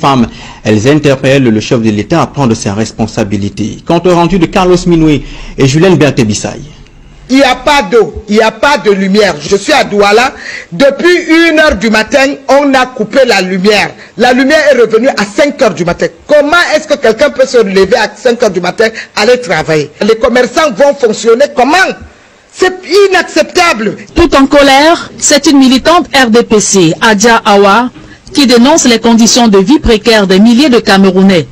Femmes, elles interpellent le chef de l'État à prendre ses responsabilités. Compte rendu de Carlos Minoué et Julien Berthe-Bissaï. Il n'y a pas d'eau, il n'y a pas de lumière. Je suis à Douala. Depuis 1h du matin, on a coupé la lumière. La lumière est revenue à 5h du matin. Comment est-ce que quelqu'un peut se lever à 5h du matin, aller travailler? Les commerçants vont fonctionner comment? C'est inacceptable. Tout en colère, c'est une militante RDPC, Adja Awa, qui dénonce les conditions de vie précaires des milliers de Camerounais.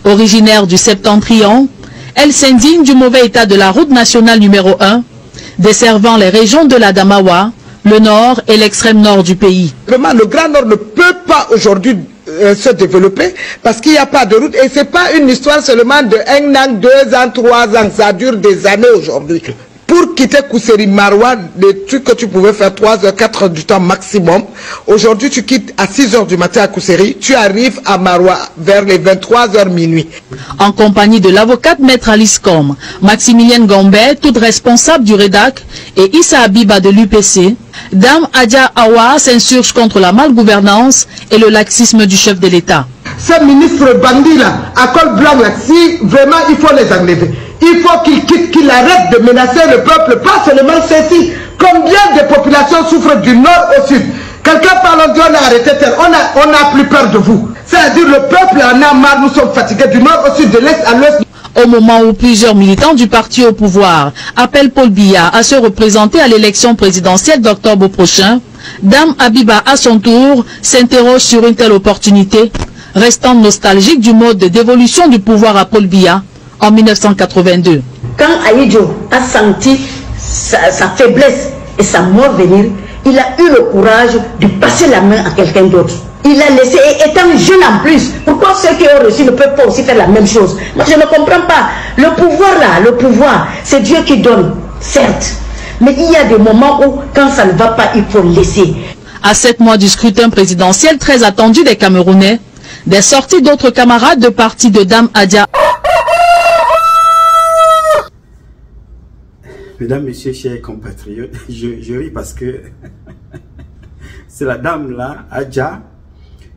Originaire du Septentrion, elle s'indigne du mauvais état de la route nationale numéro 1, desservant les régions de l'Adamawa, le nord et l'extrême nord du pays. Vraiment, le Grand Nord ne peut pas aujourd'hui se développer parce qu'il n'y a pas de route. Et ce n'est pas une histoire seulement de 1 an, 2 ans, 3 ans. Ça dure des années aujourd'hui. Pour quitter Kousséri Maroua, des trucs que tu pouvais faire 3 h, 4 h du temps maximum. Aujourd'hui, tu quittes à 6 h du matin à Kousséri, tu arrives à Maroua vers les 23 h minuit. En compagnie de l'avocate maître Alice Com, Maximilienne Gambé, toute responsable du REDAC, et Issa Abiba de l'UPC, Dame Adja Awa s'insurge contre la malgouvernance et le laxisme du chef de l'État. Ces ministres bandits là, à col blanc là, si vraiment il faut les enlever. Il faut qu'ils quittent, qu'ils arrêtent de menacer le peuple, pas seulement ceci. Combien de populations souffrent du nord au sud? Quelqu'un parle, on dit on a arrêté tel, on n'a plus peur de vous. C'est-à-dire le peuple en a marre, nous sommes fatigués du nord au sud, de l'est à l'ouest. Au moment où plusieurs militants du parti au pouvoir appellent Paul Biya à se représenter à l'élection présidentielle d'octobre prochain, Dame Abiba à son tour s'interroge sur une telle opportunité, restant nostalgique du mode de dévolution du pouvoir à Paul Biya en 1982. Quand Aïdjo a senti sa faiblesse et sa mort venir, il a eu le courage de passer la main à quelqu'un d'autre. Il a laissé, et étant jeune en plus, pourquoi ceux qui ont reçu ne peuvent pas aussi faire la même chose? Moi, je ne comprends pas. Le pouvoir là, le pouvoir, c'est Dieu qui donne, certes. Mais il y a des moments où, quand ça ne va pas, il faut laisser. À 7 mois du scrutin présidentiel très attendu des Camerounais, des sorties d'autres camarades de parti de Dame Adja. Mesdames, Messieurs, chers compatriotes, je ris parce que c'est la dame là, Adja,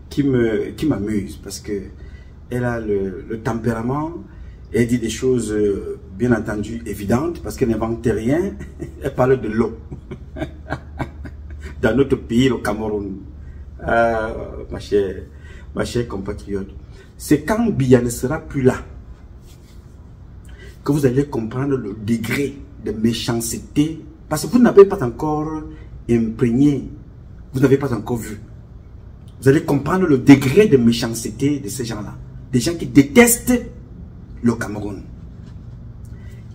qui m'amuse parce que elle a le tempérament, elle dit des choses bien entendu évidentes parce qu'elle n'invente rien, elle parle de l'eau dans notre pays, le Cameroun. Ma chère compatriote, c'est quand Biya ne sera plus là que vous allez comprendre le degré de méchanceté, parce que vous n'avez pas encore imprégné, vous n'avez pas encore vu. Vous allez comprendre le degré de méchanceté de ces gens-là. Des gens qui détestent le Cameroun.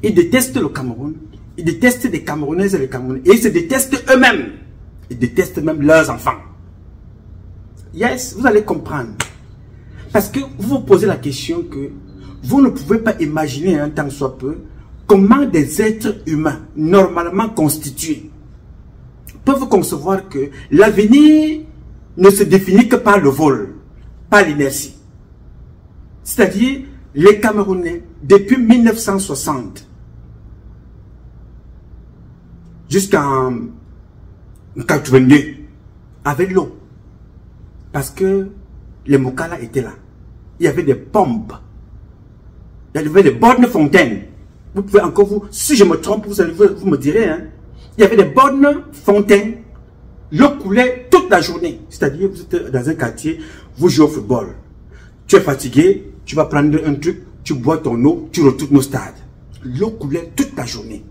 Ils détestent le Cameroun, ils détestent les Camerounaises et les Camerounais, et ils se détestent eux-mêmes. Ils détestent même leurs enfants. Yes, vous allez comprendre. Parce que vous vous posez la question que vous ne pouvez pas imaginer un tant soit peu comment des êtres humains normalement constitués peuvent concevoir que l'avenir ne se définit que par le vol, par l'inertie. C'est-à-dire, les Camerounais, depuis 1960 jusqu'en 82, avaient de l'eau. Parce que les Mokala étaient là. Il y avait des pompes. Il y avait des bornes fontaines. Vous pouvez encore vous, si je me trompe, vous me direz, hein. Il y avait des bornes fontaines. L'eau coulait toute la journée. C'est-à-dire, vous êtes dans un quartier, vous jouez au football. Tu es fatigué, tu vas prendre un truc, tu bois ton eau, tu retournes au stade. L'eau coulait toute la journée.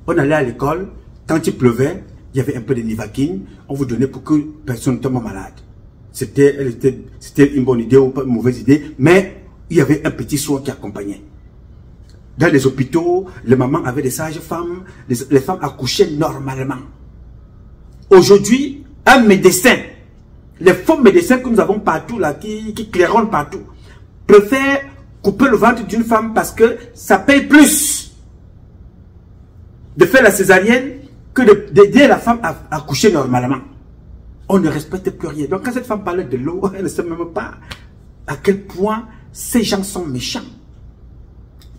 On allait à l'école, quand il pleuvait, il y avait un peu de nivaquine, on vous donnait pour que personne ne tombe malade. C'était une bonne idée ou pas une mauvaise idée, mais il y avait un petit soin qui accompagnait. Dans les hôpitaux, les mamans avaient des sages-femmes, les femmes accouchaient normalement. Aujourd'hui, un médecin, les faux médecins que nous avons partout là, qui claironnent partout, préfèrent couper le ventre d'une femme parce que ça paye plus de faire la césarienne que d'aider la femme à accoucher normalement. On ne respecte plus rien. Donc quand cette femme parlait de l'eau, elle ne sait même pas à quel point ces gens sont méchants.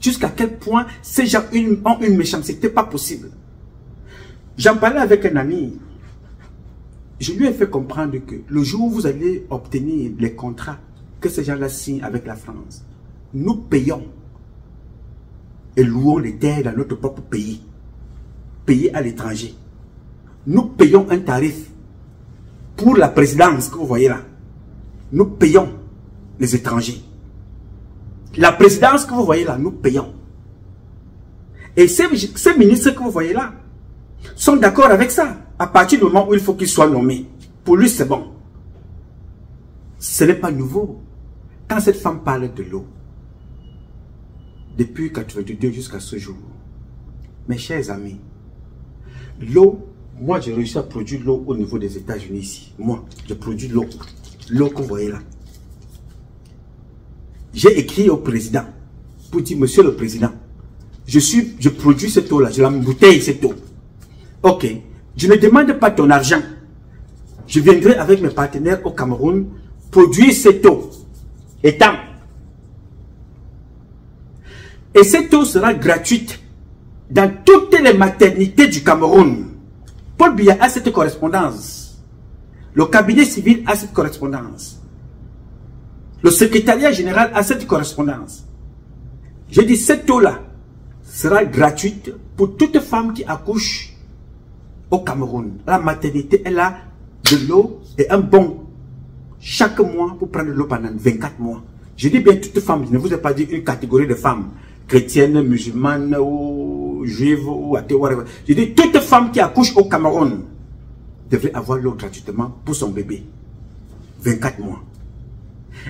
Jusqu'à quel point ces gens ont une méchanceté pas possible. J'en parlais avec un ami. je lui ai fait comprendre que le jour où vous allez obtenir les contrats que ces gens-là signent avec la France, nous payons et louons les terres dans notre propre pays, payés à l'étranger. Nous payons un tarif pour la présidence que vous voyez là. Nous payons les étrangers. La présidence que vous voyez là, nous payons. Et ces ministres que vous voyez là sont d'accord avec ça. À partir du moment où il faut qu'ils soient nommés, pour lui c'est bon. Ce n'est pas nouveau. Quand cette femme parle de l'eau, depuis 1982 jusqu'à ce jour, mes chers amis, l'eau, moi j'ai réussi à produire l'eau au niveau des États-Unis ici. Moi, je produis l'eau. L'eau que vous voyez là. J'ai écrit au président pour dire, monsieur le président, je produis cette eau là, je l'embouteille cette eau. Ok, je ne demande pas ton argent. Je viendrai avec mes partenaires au Cameroun produire cette eau. Étant. Et cette eau sera gratuite dans toutes les maternités du Cameroun. Paul Biya a cette correspondance. Le cabinet civil a cette correspondance. Le secrétariat général a cette correspondance. J'ai dit, cette eau-là sera gratuite pour toute femme qui accouche au Cameroun. La maternité, elle a de l'eau et un bon chaque mois pour prendre de l'eau pendant 24 mois. Je dis bien toute femme, je ne vous ai pas dit une catégorie de femmes, chrétiennes, musulmanes, ou juives, ou athées, whatever. Je dis toute femme qui accouche au Cameroun devrait avoir l'eau gratuitement pour son bébé. 24 mois.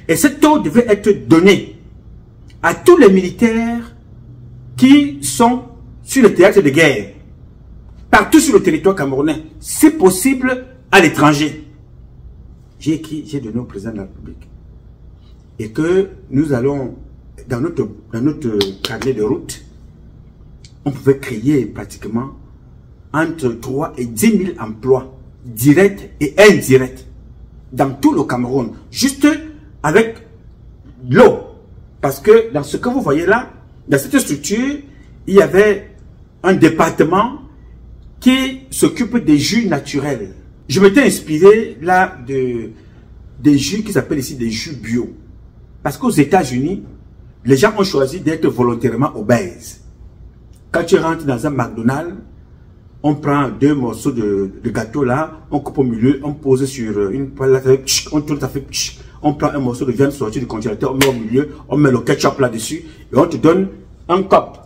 Et cette eau devait être donnée à tous les militaires qui sont sur le théâtre de guerre, partout sur le territoire camerounais, si possible à l'étranger. J'ai écrit, j'ai donné au président de la République. Et que nous allons, dans notre carnet de route, on pouvait créer pratiquement entre 3 et 10 000 emplois directs et indirects dans tout le Cameroun, juste avec l'eau. Parce que dans ce que vous voyez là, dans cette structure, il y avait un département qui s'occupe des jus naturels. Je m'étais inspiré là des jus qui s'appellent ici des jus bio. Parce qu'aux États-Unis, les gens ont choisi d'être volontairement obèses. Quand tu rentres dans un McDonald's, on prend 2 morceaux de gâteau là, on coupe au milieu, on pose sur une poêle, on tourne, ça fait on prend un morceau de viande sortie du congélateur, on met au milieu, on met le ketchup là-dessus et on te donne un cop.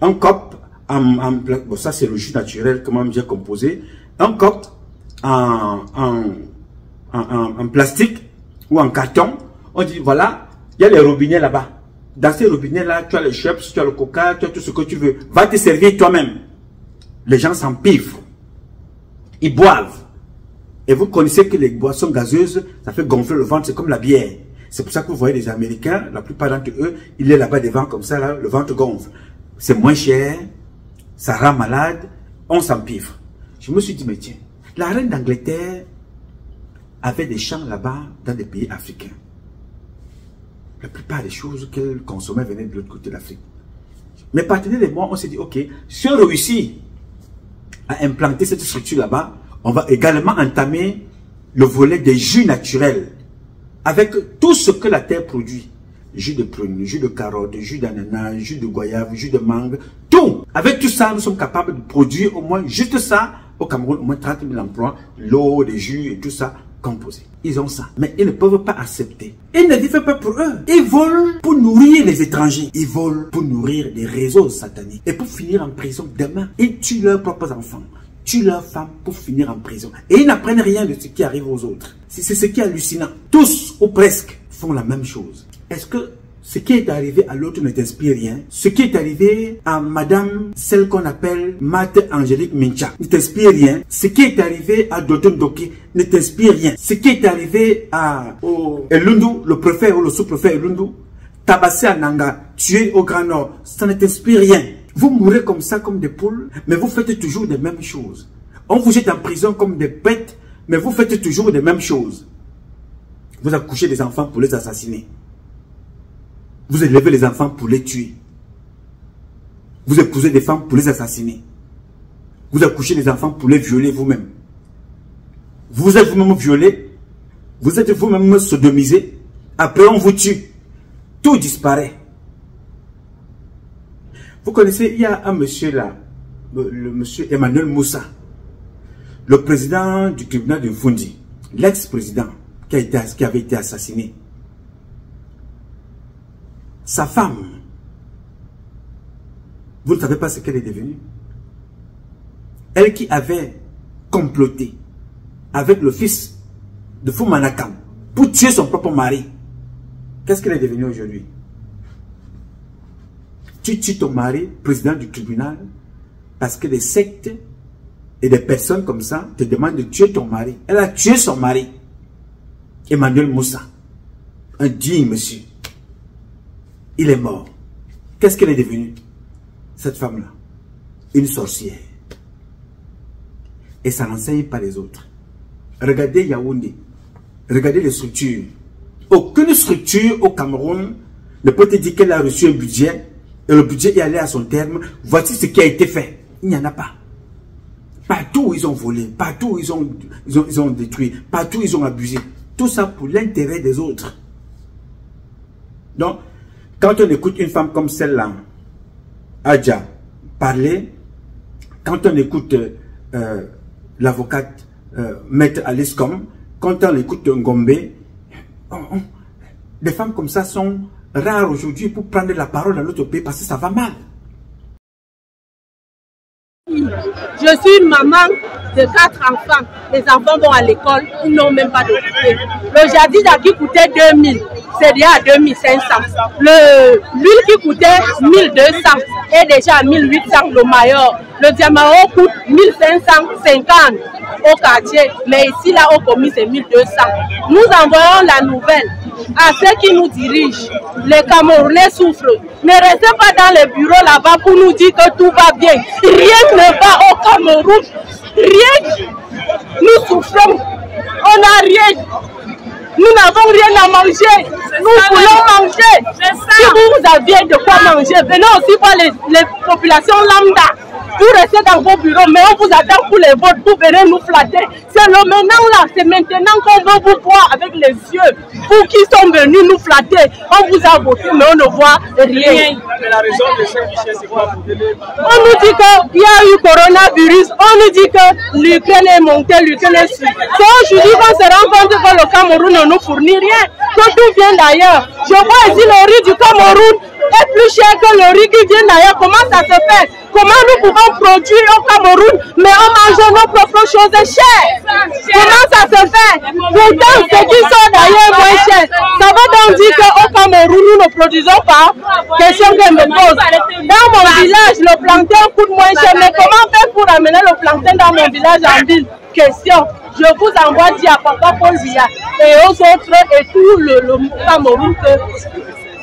Un cop bon, ça c'est le jus naturel que moi j'ai composé. Un cop en plastique ou en carton. On dit voilà, il y a les robinets là-bas. Dans ces robinets là, tu as les chips, tu as le coca, tu as tout ce que tu veux. Va te servir toi-même. Les gens s'empiffrent. Ils boivent. Et vous connaissez que les boissons gazeuses, ça fait gonfler le ventre, c'est comme la bière. C'est pour ça que vous voyez les Américains, la plupart d'entre eux, il est là-bas devant comme ça, là, le ventre gonfle. C'est moins cher, ça rend malade, on s'empiffre. Je me suis dit, mais tiens, la reine d'Angleterre avait des champs là-bas dans des pays africains. La plupart des choses qu'elle consommait venaient de l'autre côté de l'Afrique. Mes partenaires et moi, on s'est dit, ok, si on réussit à implanter cette structure là-bas, on va également entamer le volet des jus naturels avec tout ce que la terre produit. Jus de prune, jus de carotte, jus d'ananas, jus de goyave, jus de mangue, tout. Avec tout ça, nous sommes capables de produire au moins juste ça au Cameroun, au moins 30 000 emplois, l'eau, les jus et tout ça composé. Ils ont ça, mais ils ne peuvent pas accepter. Ils ne vivent pas pour eux. Ils volent pour nourrir les étrangers. Ils volent pour nourrir des réseaux sataniques. Et pour finir en prison demain, ils tuent leurs propres enfants, tuent leurs femmes pour finir en prison. Et ils n'apprennent rien de ce qui arrive aux autres. C'est ce qui est hallucinant. Tous, ou presque, font la même chose. Est-ce que ce qui est arrivé à l'autre ne t'inspire rien? Ce qui est arrivé à madame, celle qu'on appelle Mate Angélique Mincha, ne t'inspire rien? Ce qui est arrivé à Dodon Doki ne t'inspire rien? Ce qui est arrivé à Elundu, le préfet ou le sous-préfet Elundu, tabassé à Nanga, tué au Grand Nord, ça ne t'inspire rien. Vous mourrez comme ça, comme des poules, mais vous faites toujours les mêmes choses. On vous jette en prison comme des bêtes, mais vous faites toujours les mêmes choses. Vous accouchez des enfants pour les assassiner. Vous élevez les enfants pour les tuer. Vous épousez des femmes pour les assassiner. Vous accouchez des enfants pour les violer vous-même. vous êtes vous-même violé, vous êtes vous-même sodomisé, après on vous tue, tout disparaît. Vous connaissez, il y a un monsieur là, le monsieur Emmanuel Moussa, le président du tribunal de Fundi, l'ex-président qui avait été assassiné. Sa femme, vous ne savez pas ce qu'elle est devenue. Elle qui avait comploté avec le fils de Foumanakam pour tuer son propre mari. Qu'est-ce qu'elle est devenue aujourd'hui? Tu tues ton mari, président du tribunal, parce que des sectes et des personnes comme ça te demandent de tuer ton mari. Elle a tué son mari. Emmanuel Moussa, un digne monsieur. Il est mort. Qu'est-ce qu'elle est devenue? Cette femme-là, une sorcière. Et ça n'enseigne pas les autres. Regardez Yaoundé. Regardez les structures. Aucune structure au Cameroun ne peut te dire qu'elle a reçu un budget et le budget est allé à son terme. Voici ce qui a été fait. Il n'y en a pas. Partout ils ont volé, partout ils ont détruit, partout ils ont abusé. Tout ça pour l'intérêt des autres. Donc, quand on écoute une femme comme celle-là, Adja, parler, quand on écoute l'avocate Maître Alice Com, quand on écoute Ngombe, des femmes comme ça sont rares aujourd'hui pour prendre la parole dans notre pays parce que ça va mal. Je suis une maman de 4 enfants. Les enfants vont à l'école, ils n'ont même pas de goûter. Le jadis qui coûtait 2000, c'est déjà à 2500. L'huile qui coûtait 1200 est déjà à 1800 le maillot. Le diamant coûte 1550 au quartier, mais ici là au commis c'est 1200. Nous envoyons la nouvelle à ceux qui nous dirigent. Les Camerounais souffrent. Ne restez pas dans les bureaux là-bas pour nous dire que tout va bien. Rien ne va au Cameroun. Rien. Nous souffrons. On n'a rien. Nous n'avons rien à manger. Nous voulons manger. Si vous aviez de quoi manger, venez aussi voir les populations lambda. Vous restez dans vos bureaux, mais on vous attend pour les votes, pour venir nous flatter. C'est le maintenant là, c'est maintenant qu'on veut vous voir avec les yeux. Vous qui sont venus nous flatter, on vous a voté, mais on ne voit rien. Mais la raison de Saint-Michel, c'est quoi? On nous dit qu'il y a eu coronavirus, on nous dit que l'Ukraine est montée, l'Ukraine est suivie. C'est aujourd'hui qu'on se rend compte que le Cameroun ne nous fournit rien, que tout vient d'ailleurs. Je vois ici le riz du Cameroun est plus cher que le riz qui vient d'ailleurs. Comment ça se fait? Comment nous pouvons produire au Cameroun, mais on mange nos propres choses chères? Comment ça se fait? Pourtant, ce qui sont d'ailleurs moins cher. Ça veut donc dire qu'au Cameroun, nous ne produisons pas. Question que me pose. Dans mon village, le plantain coûte moins cher. Mais comment faire pour amener le plantain dans mon village en ville? Question. Je vous envoie dire à Papa Paul Biya et aux autres et tout le Cameroun que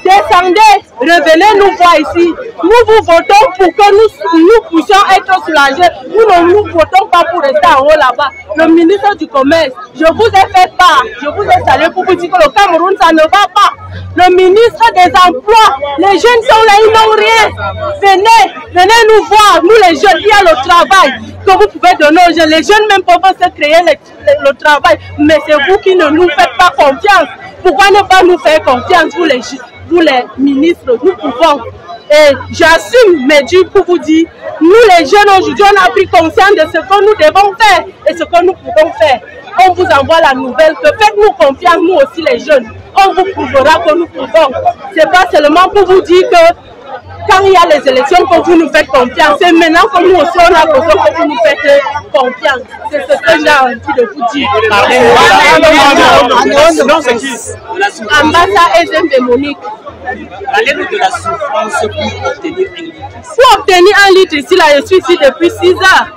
descendez, revenez nous voir ici. Nous vous votons pour que nous puissions être soulagés. Nous ne nous votons pas pour rester en haut là-bas. Le ministre du Commerce, je vous ai fait part, je vous ai salué pour vous dire que le Cameroun, ça ne va pas. Le ministre des Emplois, les jeunes sont là, ils n'ont rien. Venez nous voir, nous les jeunes, il y a le travail que vous pouvez donner aux jeunes. Les jeunes même peuvent se créer le travail, mais c'est vous qui ne nous faites pas confiance. Pourquoi ne pas nous faire confiance, vous les ministres? Nous pouvons. Et j'assume mes durs pour vous dire, nous les jeunes aujourd'hui, on a pris conscience de ce que nous devons faire et ce que nous pouvons faire. On vous envoie la nouvelle que faites-nous confiance, nous aussi les jeunes. On vous prouvera que nous pouvons. C'est pas seulement pour vous dire que quand il y a les élections que vous nous faites confiance, c'est maintenant que nous aussi on a besoin que vous nous faites confiance. C'est ce que j'ai envie de vous dire. Ambassa et Monique. Parlez-nous de la souffrance pour obtenir un litre. Pour obtenir un litre ici, là, je suis ici depuis 6 heures.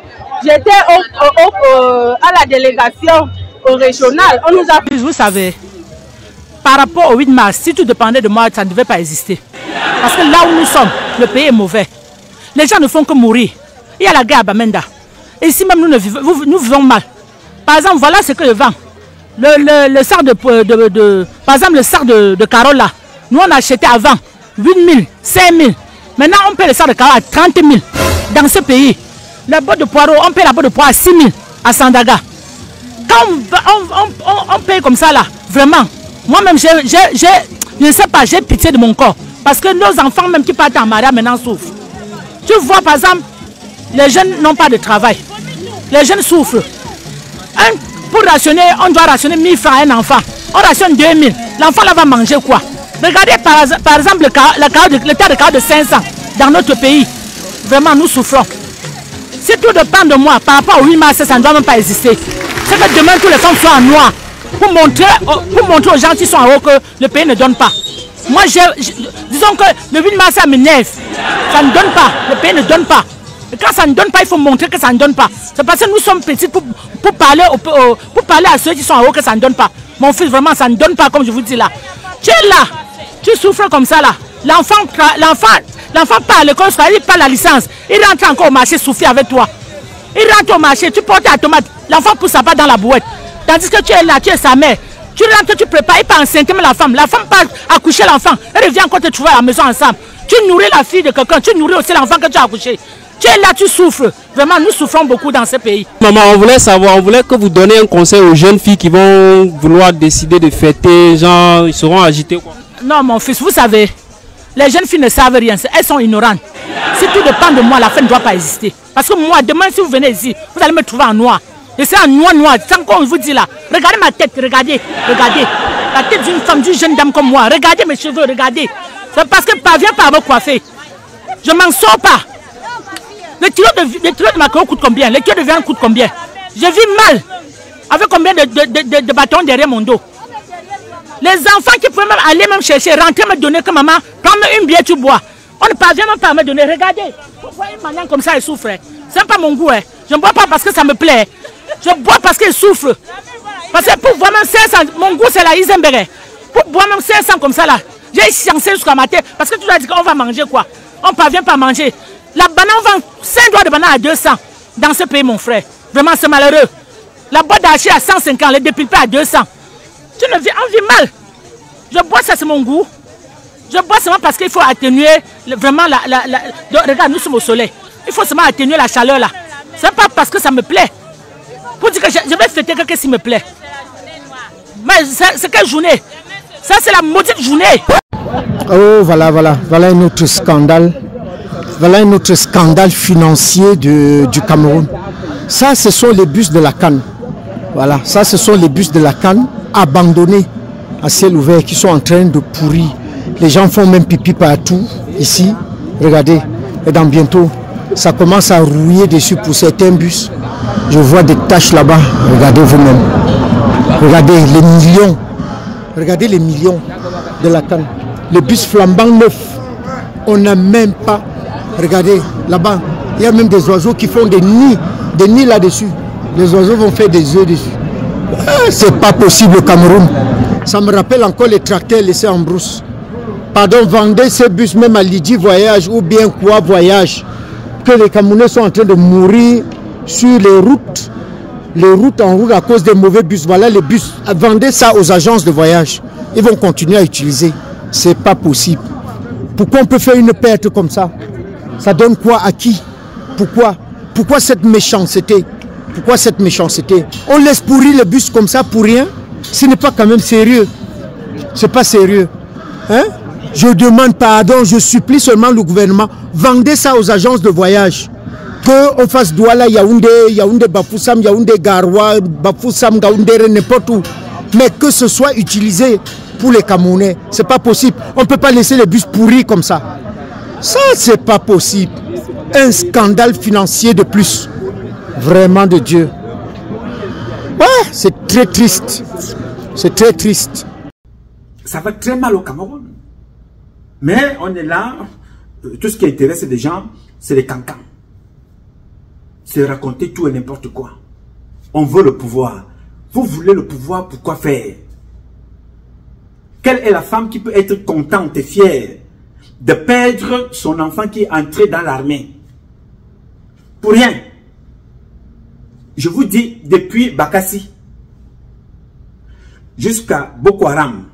J'étais à la délégation régionale. On nous a... Vous savez, par rapport au 8 mars, si tout dépendait de moi, ça ne devait pas exister. Parce que là où nous sommes, le pays est mauvais. Les gens ne font que mourir. Il y a la guerre à Bamenda. Et ici même, nous vivons mal. Par exemple, voilà ce que je vends. Le sard par exemple, le sard de Carola. Nous, on a acheté avant 8 000, 5 000. Maintenant, on paie le sard de Carola à 30 000 dans ce pays. La botte de poireau, on paie la botte de poireau à 6 000 à Sandaga. Quand on paye comme ça là, vraiment, moi-même, je ne sais pas, j'ai pitié de mon corps. Parce que nos enfants même qui partent en mariage maintenant souffrent. Tu vois par exemple, les jeunes n'ont pas de travail. Les jeunes souffrent. Pour rationner, on doit rationner 1000 francs à un enfant. On rationne 2000. L'enfant là va manger quoi? Regardez par exemple le tas de cartes de 500 dans notre pays. Vraiment, nous souffrons. Si tout dépend de moi, par rapport au 8 mars, ça ne doit même pas exister. C'est que demain, tous les femmes soient en noir. Pour montrer aux gens qui sont en haut que le pays ne donne pas. Moi, disons que le 8 mars, ça m'énerve. Ça ne donne pas. Le pays ne donne pas. Et quand ça ne donne pas, il faut montrer que ça ne donne pas. C'est parce que nous sommes petits pour parler à ceux qui sont en haut que ça ne donne pas. Mon fils, vraiment, ça ne donne pas, comme je vous dis là. Tu es là, tu souffres comme ça là. L'enfant part à l'école, il part la licence. Il rentre encore au marché, souffrir avec toi. Il rentre au marché, tu portes la tomate. L'enfant pousse sa part dans la bouette. Tandis que tu es là, tu es sa mère. Tu rentres, tu prépares, il part enceinte la femme. La femme part accoucher l'enfant. Elle revient encore te trouver à la maison ensemble. Tu nourris la fille de quelqu'un, tu nourris aussi l'enfant que tu as accouché. Tu es là, tu souffres. Vraiment, nous souffrons beaucoup dans ce pays. Maman, on voulait savoir, on voulait que vous donniez un conseil aux jeunes filles qui vont vouloir décider de fêter, genre, ils seront agités quoi. Non, mon fils, vous savez, les jeunes filles ne savent rien, elles sont ignorantes. Si tout dépend de moi, la fin ne doit pas exister. Parce que moi, demain, si vous venez ici, vous allez me trouver en noir. Et c'est en noir, sans qu'on vous dit là. Regardez ma tête, regardez. La tête d'une femme, d'une jeune dame comme moi. Regardez mes cheveux, regardez. C'est parce que je ne parviens pas à me coiffer. Je ne m'en sors pas. Le kilo de macaroni coûte combien? Le kilo de viande coûte combien? Je vis mal. Avec combien de bâtons derrière mon dos? Les enfants qui pouvaient même aller me chercher, rentrer me donner que maman, prends-moi une bière, tu bois. On ne parvient même pas à me donner. Regardez. Pourquoi une manière comme ça, elle souffre? Ce n'est pas mon goût. Je ne bois pas parce que ça me plaît. Je bois parce qu'elle souffre. Parce que pour boire même 500, mon goût c'est la Isenberg. Pour boire même 500 comme ça là, j'ai chancé jusqu'à ma tête. Parce que tu as dit qu'on va manger quoi? On ne parvient pas à manger. La banane, on vend 5 doigts de banane à 200 dans ce pays, mon frère. Vraiment, c'est malheureux. La boîte d'archi à 150, les dépilpés à 200. On vit mal. Je bois, ça c'est mon goût. Je bois seulement parce qu'il faut atténuer vraiment regarde, nous sommes au soleil. Il faut seulement atténuer la chaleur là. C'est pas parce que ça me plaît. Pour dire que je vais fêter quelque chose qui me plaît. Mais c'est quelle journée? Ça c'est la maudite journée. Oh voilà un autre scandale. Voilà un autre scandale financier du Cameroun. Ça, ce sont les bus de la CAN. Voilà, ça, ce sont les bus de la CAN abandonnés à ciel ouvert qui sont en train de pourrir. Les gens font même pipi partout, ici. Regardez, et dans bientôt, ça commence à rouiller dessus pour certains bus. Je vois des taches là-bas. Regardez vous-même. Regardez les millions. Regardez les millions de la CAN. Le bus flambant neuf. On n'a même pas... Regardez, là-bas, il y a même des oiseaux qui font des nids là-dessus. Les oiseaux vont faire des œufs dessus. C'est pas possible au Cameroun. Ça me rappelle encore les tracteurs laissés en brousse. Pardon, vendez ces bus même à Lydie Voyage ou bien quoi Voyage. Que les Camerounais sont en train de mourir sur les routes en route à cause des mauvais bus. Voilà les bus. Vendez ça aux agences de voyage. Ils vont continuer à utiliser. C'est pas possible. Pourquoi on peut faire une perte comme ça? Ça donne quoi à qui? Pourquoi cette méchanceté? Pourquoi cette méchanceté? On laisse pourrir le bus comme ça pour rien? Ce n'est pas quand même sérieux. C'est pas sérieux. Hein? Je demande pardon, je supplie seulement le gouvernement. Vendez ça aux agences de voyage. Qu'on fasse Douala, Yaoundé, Bafoussam, Yaoundé, Garoua, Bafoussam, Gaoundé, n'importe où. Mais que ce soit utilisé pour les Camerounais. C'est pas possible. On ne peut pas laisser les bus pourris comme ça. Ça, c'est pas possible. Un scandale financier de plus. Vraiment de Dieu. Ouais, c'est très triste. C'est très triste. Ça va très mal au Cameroun. Mais on est là. Tout ce qui intéresse les gens, c'est les cancans. C'est raconter tout et n'importe quoi. On veut le pouvoir. Vous voulez le pouvoir, pourquoi faire? Quelle est la femme qui peut être contente et fière de perdre son enfant qui est entré dans l'armée? Pour rien. Je vous dis, depuis Bakassi jusqu'à Boko Haram,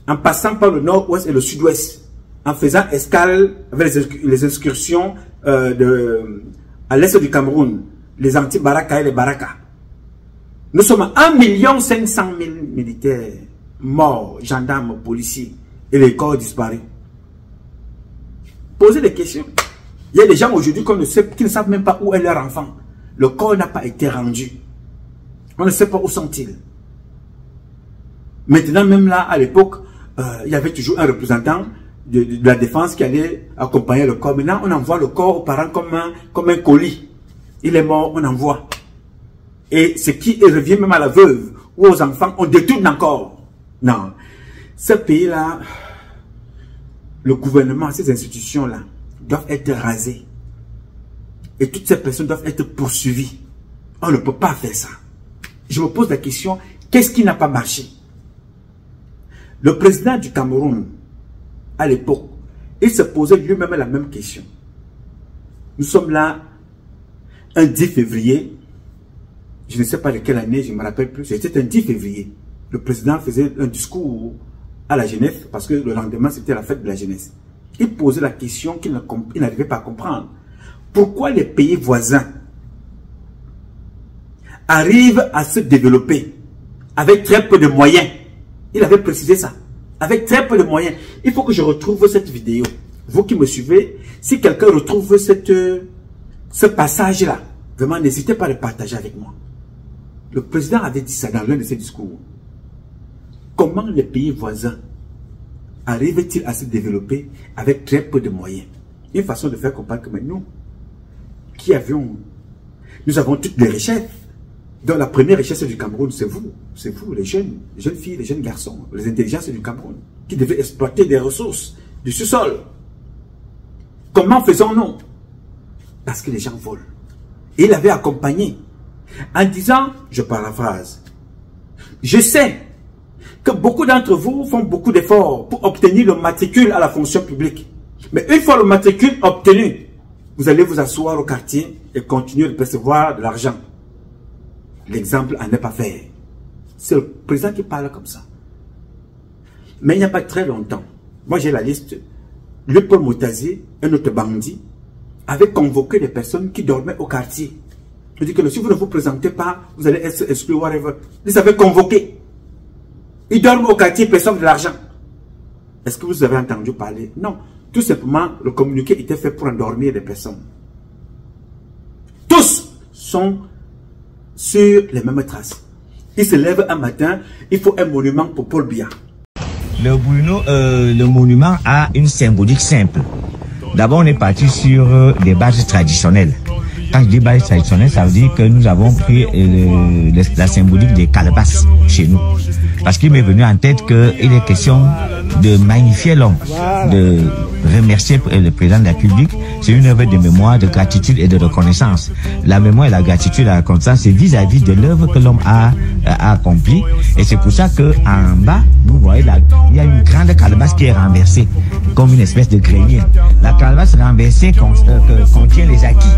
en passant par le nord-ouest et le sud-ouest, en faisant escale avec les excursions à l'est du Cameroun, les anti-Baraka et les Baraka. Nous sommes à 1 500 000 militaires morts, gendarmes, policiers, et les corps disparus. Posez des questions. Il y a des gens aujourd'hui qui ne savent même pas où est leur enfant. Le corps n'a pas été rendu. On ne sait pas où sont-ils. Maintenant, même là, à l'époque, il y avait toujours un représentant de la défense qui allait accompagner le corps. Maintenant, on envoie le corps aux parents comme un colis. Il est mort, on envoie. Et ce qui revient même à la veuve ou aux enfants, on détourne encore. Non. Ce pays-là, le gouvernement, ces institutions-là, doivent être rasées. Et toutes ces personnes doivent être poursuivies. On ne peut pas faire ça. Je me pose la question, qu'est-ce qui n'a pas marché? Le président du Cameroun, à l'époque, il se posait lui-même la même question. Nous sommes là, un 10 février, je ne sais pas de quelle année, je ne me rappelle plus, c'était un 10 février. Le président faisait un discours à la jeunesse, parce que le lendemain, c'était la fête de la jeunesse. Il posait la question qu'il n'arrivait pas à comprendre. Pourquoi les pays voisins arrivent à se développer avec très peu de moyens? Il avait précisé ça. Avec très peu de moyens. Il faut que je retrouve cette vidéo. Vous qui me suivez, si quelqu'un retrouve ce passage-là, vraiment, n'hésitez pas à le partager avec moi. Le président avait dit ça dans l'un de ses discours. Comment les pays voisins arrivent-ils à se développer avec très peu de moyens? Une façon de faire comprendre que nous, nous avons toutes les richesses. Donc la première richesse du Cameroun, c'est vous, les jeunes filles, les jeunes garçons, les intelligences du Cameroun, qui devaient exploiter des ressources du sous-sol. Comment faisons-nous? Parce que les gens volent. Et il avait accompagné en disant, je paraphrase, je sais que beaucoup d'entre vous font beaucoup d'efforts pour obtenir le matricule à la fonction publique. Mais une fois le matricule obtenu, vous allez vous asseoir au quartier et continuer de percevoir de l'argent. L'exemple en est pas fait. C'est le président qui parle comme ça. Mais il n'y a pas très longtemps, moi j'ai la liste, le Paul Moutazier, un autre bandit, avait convoqué des personnes qui dormaient au quartier. Il dit que si vous ne vous présentez pas, vous allez être exclu, whatever. Ils avaient convoqué. Ils dorment au quartier, ils perçoivent de l'argent. Est-ce que vous avez entendu parler? Non. Tout simplement, le communiqué était fait pour endormir des personnes. Tous sont sur les mêmes traces. Ils se lèvent un matin, il faut un monument pour Paul Biya. Le monument a une symbolique simple. D'abord, on est parti sur des bases traditionnelles. Quand je dis bases traditionnelles, ça veut dire que nous avons pris la symbolique des calebasses chez nous. Parce qu'il m'est venu en tête qu'il est question de magnifier l'homme, de remercier le président de la République. C'est une œuvre de mémoire, de gratitude et de reconnaissance. La mémoire et la gratitude et la reconnaissance, c'est vis-à-vis de l'œuvre que l'homme a accomplie. Et c'est pour ça que en bas, vous voyez là, il y a une grande calebasse qui est renversée, comme une espèce de grenier. La calebasse renversée contient les acquis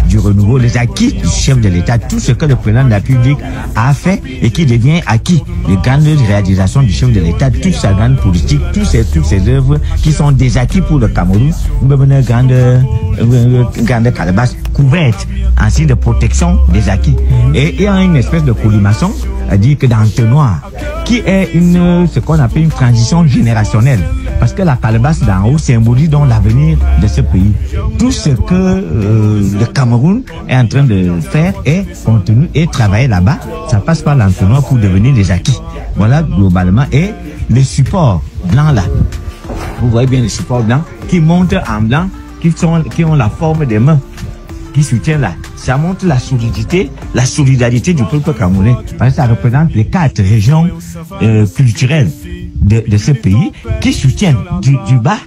du renouveau, les acquis du chef de l'État, tout ce que le président de la République a fait et qui devient acquis, les grandes réalisations du chef de l'État, toute sa grande politique, toutes ces œuvres qui sont des acquis pour le Cameroun. Nous avons une grande calebasse couverte en signe de protection des acquis. Et il y a une espèce de colimaçon, à dire que d'entonnoir, qui est ce qu'on appelle une transition générationnelle. Parce que la calebasse d'en haut symbolise donc l'avenir de ce pays. Tout ce que le Cameroun est en train de faire est contenu et travailler là-bas. Ça passe par l'entonnoir pour devenir des acquis. Voilà globalement. Et les supports blancs là. Vous voyez bien les supports blancs qui montent en blanc, qui ont la forme des mains, qui soutiennent là. Ça montre la solidité, la solidarité du peuple camerounais. Parce que ça représente les 4 régions culturelles de ce pays qui soutiennent du bas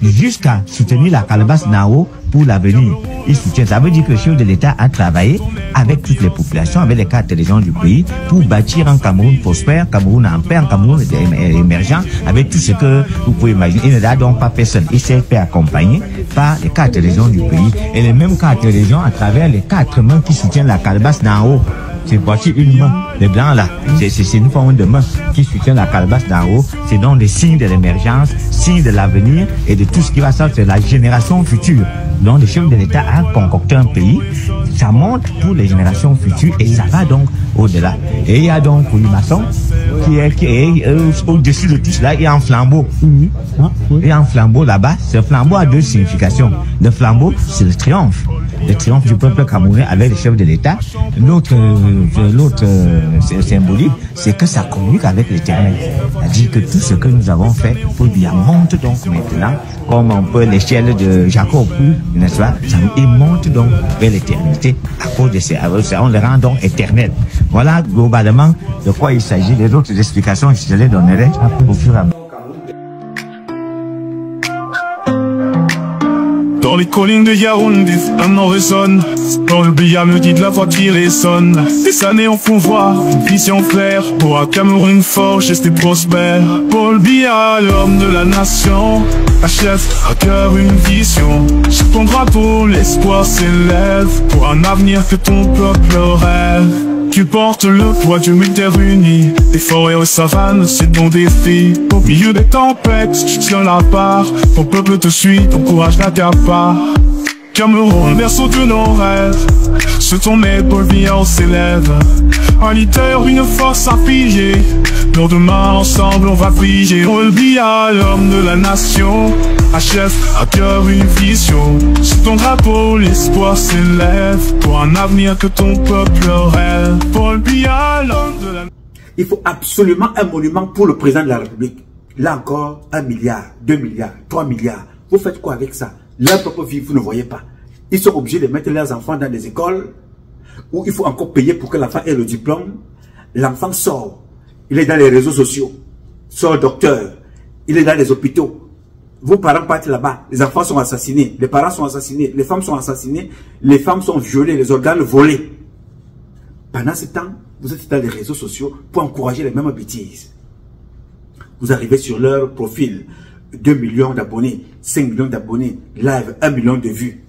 jusqu'à soutenir la calebasse d'en haut pour l'avenir. Ils soutiennent. Ça veut dire que le chef de l'État a travaillé avec toutes les populations, avec les 4 régions du pays pour bâtir un Cameroun prospère, Cameroun en paix, un Cameroun émergent, avec tout ce que vous pouvez imaginer. Il ne l'a donc pas fait seul. Il s'est fait accompagner par les 4 régions du pays et les mêmes 4 régions à travers les 4 mains qui soutiennent la calebasse d'en haut. C'est voici une main. Les blancs là, c'est une forme de main qui soutient la calebasse d'en haut. C'est donc les signes de l'émergence, signes de l'avenir et de tout ce qui va sortir de la génération future. Donc le chef de l'État a concocté un pays. Ça monte pour les générations futures et ça va donc au-delà. Et il y a donc une maçon qui est au-dessus de tout cela. Il y a un flambeau. Il y a un flambeau là-bas. Ce flambeau a deux significations. Le flambeau, c'est le triomphe du peuple camerounais avec le chef de l'État. L'autre symbolique, c'est que ça communique avec l'Éternel. C'est-à-dire que tout ce que nous avons fait, il monte donc maintenant, comme un peu l'échelle de Jacob, n'est-ce pas? Il monte donc vers l'éternité à cause de ça. On le rend donc éternel. Voilà globalement de quoi il s'agit. Les autres explications, je les donnerai au fur et à mesure. Dans les collines de Yaoundé, un an résonne. Dans le billard me dit de la voix qui résonne. Des années en font voir une vision claire. Pour un Cameroun fort, juste et prospère. Paul Biya, l'homme de la nation, achève à cœur une vision. Sur ton drapeau, l'espoir s'élève. Pour un avenir que ton peuple rêve. Tu portes le poids du militaire uni. Des forêts aux savanes, c'est ton défi. Au milieu des tempêtes, tu tiens la barre. Ton peuple te suit, ton courage n'accapare. Cameroun, berceau de nos rêves. Sur ton épaule, Biya s'élève. Un leader, une force à piller. Nos deux mains ensemble, on va briller. Paul Biya, l'homme de la nation, achève à cœur une vision. Sur ton drapeau, l'espoir s'élève. Pour un avenir que ton peuple rêve. Paul Biya, l'homme de la... Il faut absolument un monument pour le président de la République. Là encore, 1 milliard, 2 milliards, 3 milliards. Vous faites quoi avec ça? Leur propre vie, vous ne voyez pas. Ils sont obligés de mettre leurs enfants dans des écoles où il faut encore payer pour que l'enfant ait le diplôme. L'enfant sort. Il est dans les réseaux sociaux. Sort docteur. Il est dans les hôpitaux. Vos parents partent là-bas. Les enfants sont assassinés. Les parents sont assassinés. Les femmes sont assassinées. Les femmes sont violées. Les organes volés. Pendant ce temps, vous êtes dans les réseaux sociaux pour encourager les mêmes bêtises. Vous arrivez sur leur profil. 2 millions d'abonnés, 5 millions d'abonnés, live, 1 million de vues.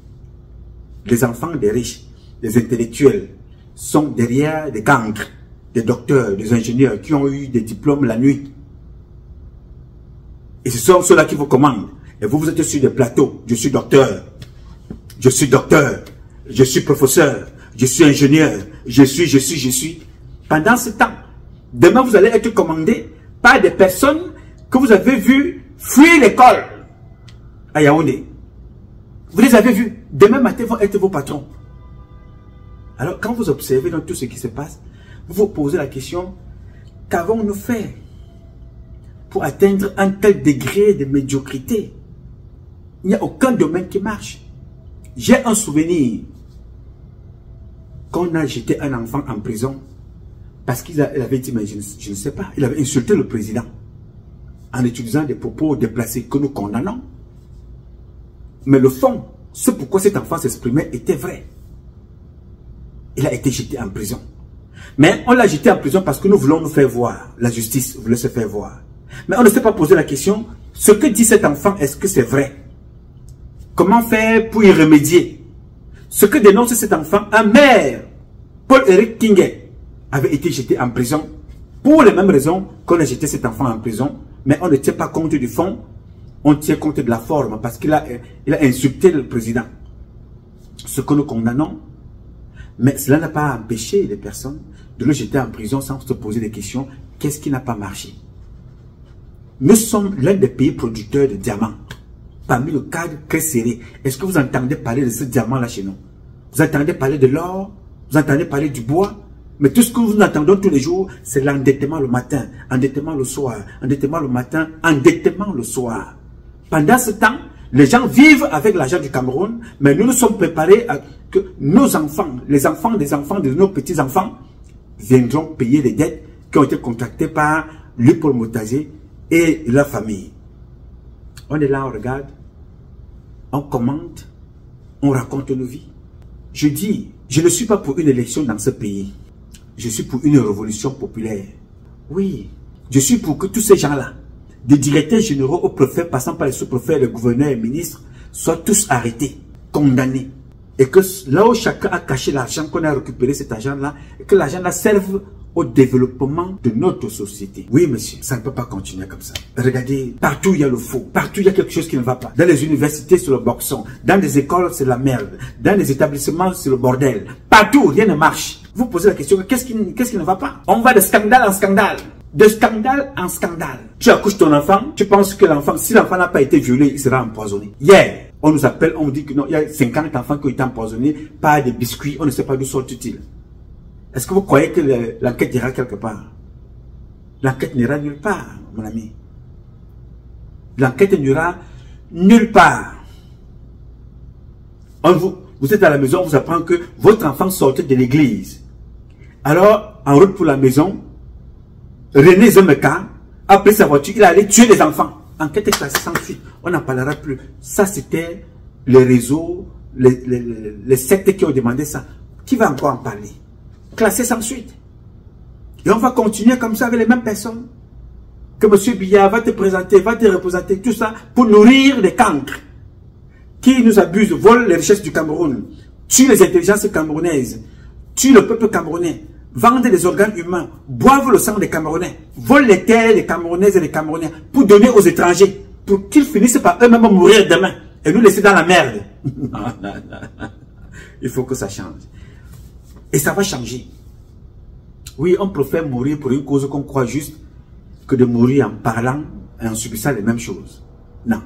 Les enfants des riches, des intellectuels, sont derrière des cancres, des docteurs, des ingénieurs qui ont eu des diplômes la nuit. Et ce sont ceux-là qui vous commandent. Et vous, vous êtes sur des plateaux. Je suis docteur. Je suis docteur. Je suis professeur. Je suis ingénieur. Je suis. Pendant ce temps, demain, vous allez être commandé par des personnes que vous avez vues fuir l'école à Yaoundé. Vous les avez vus. Demain matin, vont être vos patrons. Alors, quand vous observez dans tout ce qui se passe, vous vous posez la question, qu'avons-nous fait pour atteindre un tel degré de médiocrité? Il n'y a aucun domaine qui marche. J'ai un souvenir qu'on a jeté un enfant en prison parce qu'il avait dit, mais je ne sais pas, il avait insulté le président en utilisant des propos déplacés que nous condamnons. Mais le fond, ce pourquoi cet enfant s'exprimait était vrai. Il a été jeté en prison. Mais on l'a jeté en prison parce que nous voulons nous faire voir. La justice voulait se faire voir. Mais on ne s'est pas posé la question, ce que dit cet enfant, est-ce que c'est vrai? Comment faire pour y remédier? Ce que dénonce cet enfant, un maire, Paul-Éric Kinguet, avait été jeté en prison pour les mêmes raisons qu'on a jeté cet enfant en prison. Mais on ne tient pas compte du fond, on tient compte de la forme parce qu'il a insulté le président. Ce que nous condamnons, mais cela n'a pas empêché les personnes de le jeter en prison sans se poser des questions. Qu'est-ce qui n'a pas marché? Nous sommes l'un des pays producteurs de diamants. Parmi le cadre très serré, est-ce que vous entendez parler de ce diamant-là chez nous? Vous entendez parler de l'or? Vous entendez parler du bois? Mais tout ce que nous entendons tous les jours, c'est l'endettement le matin, endettement le soir, endettement le matin, endettement le soir. Pendant ce temps, les gens vivent avec l'argent du Cameroun, mais nous nous sommes préparés à que nos enfants, les enfants des enfants de nos petits-enfants, viendront payer les dettes qui ont été contractées par lui, Paul Motazé et leur famille. On est là, on regarde, on commente, on raconte nos vies. Je dis, je ne suis pas pour une élection dans ce pays. Je suis pour une révolution populaire. Oui, je suis pour que tous ces gens-là, des directeurs généraux au préfet, passant par les sous-préfets, les gouverneurs et ministres, soient tous arrêtés, condamnés. Et que là où chacun a caché l'argent, qu'on a récupéré cet argent-là, et que l'argent-là serve au développement de notre société. Oui, monsieur, ça ne peut pas continuer comme ça. Regardez, partout il y a le faux, partout il y a quelque chose qui ne va pas. Dans les universités, c'est le boxon. Dans les écoles, c'est la merde. Dans les établissements, c'est le bordel. Partout, rien ne marche. Vous posez la question, qu'est-ce qui ne va pas? On va de scandale en scandale. De scandale en scandale. Tu accouches ton enfant, tu penses que l'enfant, si l'enfant n'a pas été violé, il sera empoisonné. Hier, on nous appelle, on nous dit que non, il y a 50 enfants qui ont été empoisonnés par des biscuits, on ne sait pas d'où sortent-ils. Est-ce que vous croyez que l'enquête ira quelque part? L'enquête n'ira nulle part, mon ami. L'enquête n'ira nulle part. Vous êtes à la maison, on vous apprend que votre enfant sortait de l'église. Alors, en route pour la maison, René Zemeka a pris sa voiture, il est allé tuer les enfants. Enquête est classée sans suite. On n'en parlera plus. Ça, c'était les réseaux, les sectes qui ont demandé ça. Qui va encore en parler? Classé sans suite. Et on va continuer comme ça avec les mêmes personnes. Que M. Biya va te présenter, va te représenter, tout ça pour nourrir les cancres qui nous abusent, volent les richesses du Cameroun, tuent les intelligences camerounaises, tuent le peuple camerounais, vendent les organes humains, boivent le sang des Camerounais, volent les terres des Camerounaises et des Camerounais pour donner aux étrangers, pour qu'ils finissent par eux-mêmes mourir demain et nous laisser dans la merde. Il faut que ça change. Et ça va changer. Oui, on préfère mourir pour une cause qu'on croit juste que de mourir en parlant et en subissant les mêmes choses. Non,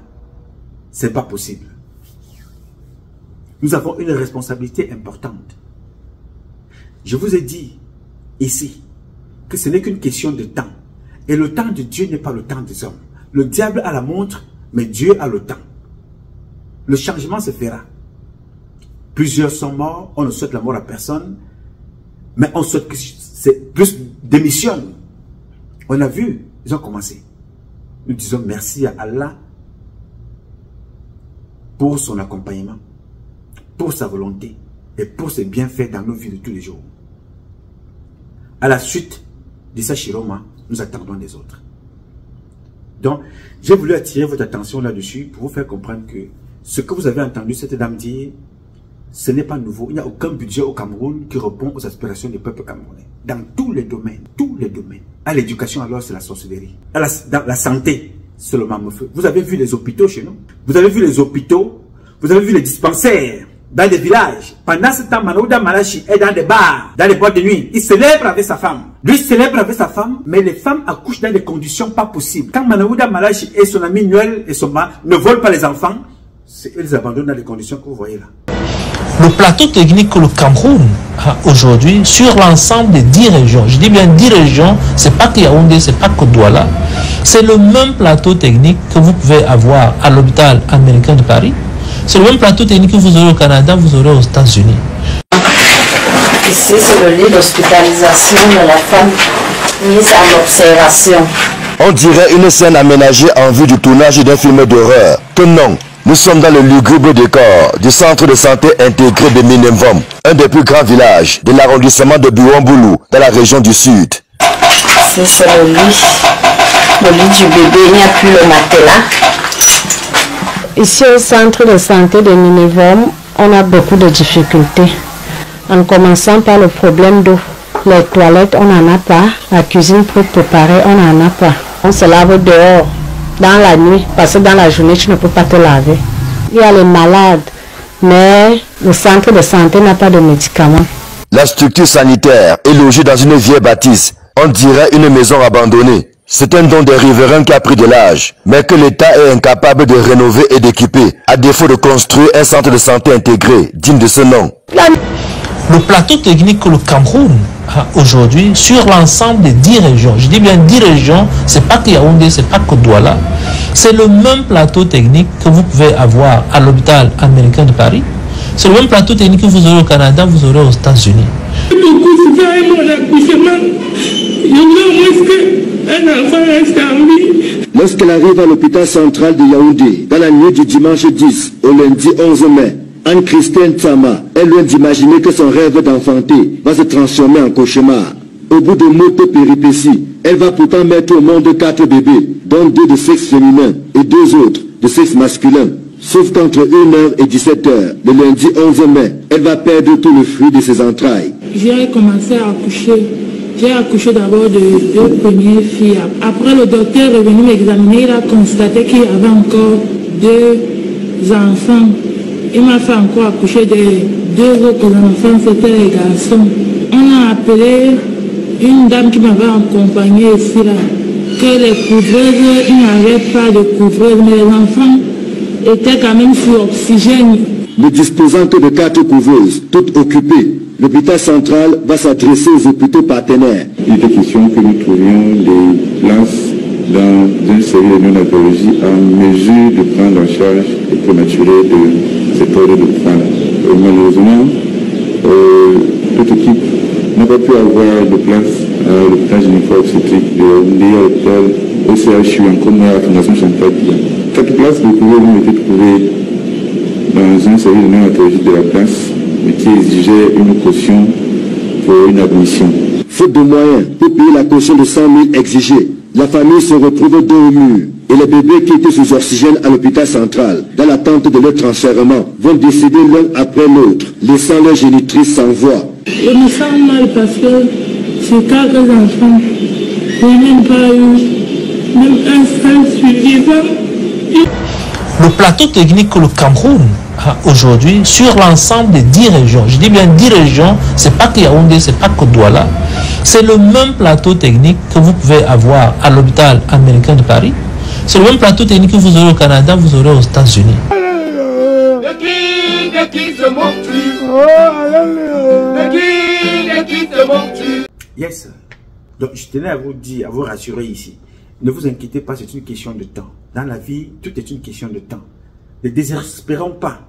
c'est pas possible. Nous avons une responsabilité importante. Je vous ai dit ici que ce n'est qu'une question de temps. Et le temps de Dieu n'est pas le temps des hommes. Le diable a la montre, mais Dieu a le temps. Le changement se fera. Plusieurs sont morts, on ne souhaite la mort à personne, mais on souhaite que c'est plus démissionne. On a vu, ils ont commencé. Nous disons merci à Allah pour son accompagnement, pour sa volonté et pour ses bienfaits dans nos vies de tous les jours. À la suite d'Issa Chiroma, nous attendons les autres. Donc, j'ai voulu attirer votre attention là-dessus pour vous faire comprendre que ce que vous avez entendu cette dame dire, ce n'est pas nouveau. Il n'y a aucun budget au Cameroun qui répond aux aspirations du peuple camerounais. Dans tous les domaines, tous les domaines. À l'éducation, alors, c'est la sorcellerie. Dans la santé, c'est le mamefeu. Vous avez vu les hôpitaux chez nous. Vous avez vu les hôpitaux. Vous avez vu les dispensaires dans des villages. Pendant ce temps, Manaouda Malachi est dans des bars, dans les boîtes de nuit. Il célèbre avec sa femme. Lui célèbre avec sa femme, mais les femmes accouchent dans des conditions pas possibles. Quand Manaouda Malachi et son ami Noël et son mari ne volent pas les enfants, ils abandonnent dans les conditions que vous voyez là. Le plateau technique que le Cameroun a aujourd'hui sur l'ensemble des 10 régions, je dis bien 10 régions, c'est pas que Yaoundé, c'est pas que Douala, c'est le même plateau technique que vous pouvez avoir à l'hôpital américain de Paris. C'est le même plateau technique que vous aurez au Canada, vous aurez aux États-Unis. Ici, c'est le lit d'hospitalisation de la femme mise en observation. On dirait une scène aménagée en vue du tournage d'un film d'horreur. Que non, nous sommes dans le lugubre décor du centre de santé intégré de Minimum, un des plus grands villages de l'arrondissement de Biwamboulou, dans la région du Sud. Ici, c'est le lit du bébé, il n'y a plus le matelas. Ici au centre de santé de Minimum, on a beaucoup de difficultés. En commençant par le problème d'eau. Les toilettes, on n'en a pas. La cuisine pour préparer, on n'en a pas. On se lave dehors, dans la nuit, parce que dans la journée, tu ne peux pas te laver. Il y a les malades, mais le centre de santé n'a pas de médicaments. La structure sanitaire est logée dans une vieille bâtisse. On dirait une maison abandonnée. C'est un don des riverains qui a pris de l'âge, mais que l'État est incapable de rénover et d'équiper, à défaut de construire un centre de santé intégré, digne de ce nom. Le plateau technique que le Cameroun a aujourd'hui sur l'ensemble des 10 régions, je dis bien 10 régions, c'est pas que Yaoundé, c'est pas que Douala, c'est le même plateau technique que vous pouvez avoir à l'hôpital américain de Paris. C'est le même plateau technique que vous aurez au Canada, vous aurez aux États-Unis. Lorsqu'elle arrive à l'hôpital central de Yaoundé, dans la nuit du dimanche 10 au lundi 11 mai, Anne-Christine Tsama est loin d'imaginer que son rêve d'enfanter va se transformer en cauchemar. Au bout de moult péripéties, elle va pourtant mettre au monde 4 bébés, dont 2 de sexe féminin et 2 autres de sexe masculin. Sauf qu'entre 1h et 17h, le lundi 11 mai, elle va perdre tout le fruit de ses entrailles. J'ai commencé à accoucher. J'ai accouché d'abord de 2 premières filles. Après, le docteur est venu m'examiner. Il a constaté qu'il y avait encore 2 enfants. Il m'a fait encore accoucher de 2 autres enfants. C'était les garçons. On a appelé une dame qui m'avait accompagnée ici, là. Que les couvreuses, il n'y avait pas de couvreuse, mais les enfants étaient quand même sur oxygène. Ne disposant que de 4 couveuses, toutes occupées, l'hôpital central va s'adresser aux hôpitaux partenaires. Il était question que nous trouvions des places dans une série de néonatologie en mesure de prendre en charge les prématurés de cette ordre de prendre. Malheureusement, toute équipe n'a pas pu avoir de place à l'hôpital gynéco-obstétrique de l'hôpital au CHU, en commun à la Fondation Chantal Biya. 4 places de couveuses ont été trouvées dans une série de néonatologie de la place, mais qui exigeait une caution pour une admission. Faute de moyens pour payer la caution de 100 000 exigée, la famille se retrouve dos au mur et les bébés qui étaient sous oxygène à l'hôpital central, dans l'attente de leur transfèrement, vont décéder l'un après l'autre, laissant leur génitrice sans voix. Je me sens mal parce que ces 4 enfants, je n'ai même pas eu même un sein suffisant. Le plateau technique que le Cameroun a aujourd'hui sur l'ensemble des 10 régions, je dis bien 10 régions, c'est pas que Yaoundé, c'est pas que Douala, c'est le même plateau technique que vous pouvez avoir à l'hôpital américain de Paris, c'est le même plateau technique que vous aurez au Canada, vous aurez aux États-Unis. De qui se moques-tu? De qui te moques-tu? Yes. Donc je tenais à vous dire, à vous rassurer ici. Ne vous inquiétez pas, c'est une question de temps. Dans la vie, tout est une question de temps. Ne désespérons pas.